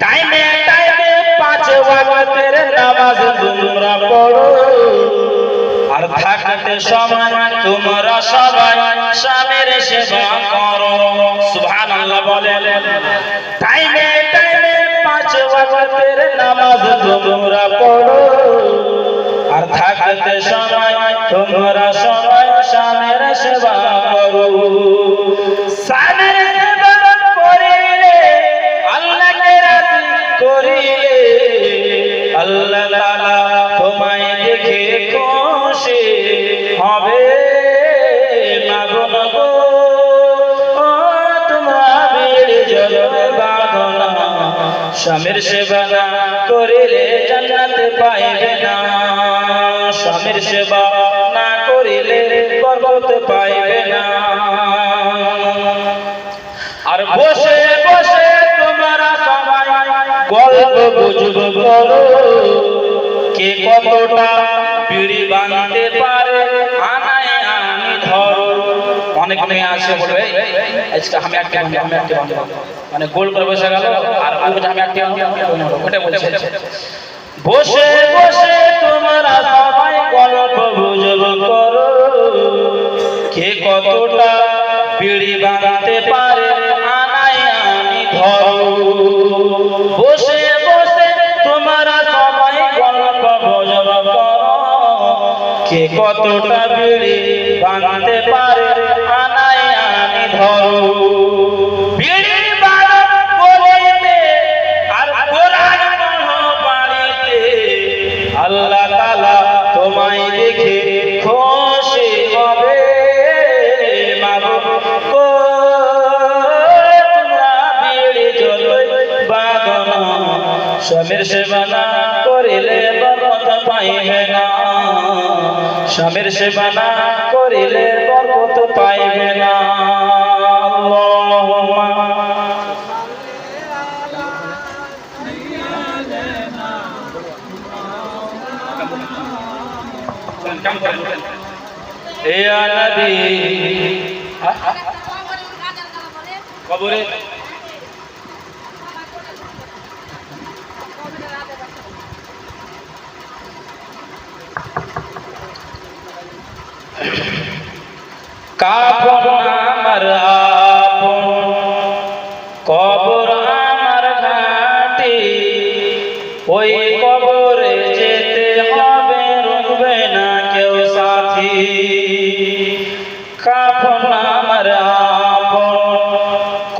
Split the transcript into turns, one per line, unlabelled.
টাইমে টাইমে 5 ওয়াক্তের নামাজ তোমরা পড়ো আর থাকতে সময় তোমরা সবাই স্বামীর সেবা করো। সুবহানাল্লাহ বলেন। টাইমে টাইমে 5 ওয়াক্তের নামাজ তোমরা পড়ো আর থাকতে সময় তোমরা সবাই স্বামীর সেবা করো। স্বামীর সেবা করিলে আল্লাহকে রাজি করিলে আল্লাহ তাআলা তোমায় দেখে খুশি হবে। মাগো মাগো তোমরা বেড়ে যাবে বাঁধনা, স্বামীর সেবা না করিলে জান্নাতে পাইবে না। স্বামীর সেবা না করিলে বরকত পাইবে না। আর বসে বসে তোমরা সবাই গল্প গুজব করো, কে কতটা বিড়ি বানাতে পারে আনায় আনি ধরো। অনেক মেয়ে আসে বলবে আজকে আমি একটা মানে গোল করে বসে গেল আর আমি একটা ওটা বলছে। বসে বসে তোমরা সবাই গল্প গুজব করো, কে কতটা বিড়ি বানাতে পারে আনায় আনি ধরো। বসে বসে তোমরা সবাই গল্প গুজব করো, কে কতটা বিড়ি বানাতে পারে আনায় আনি ধরো। বিড়ি বানাতে বলিতে আর কোরআন পড়িতে আল্লাহ তাআলা তোমায় দেখে খুশি হবে। মাগো তোমরা বিড়ি জ্বালাই বাঁধনা, স্বামীর সেবা না করিলে বরকত পাইবে না। স্বামীর সেবা না করিলে বরকত পাইবে না। আল্লাহুম্মা ইয়া নবী কবরে কাফন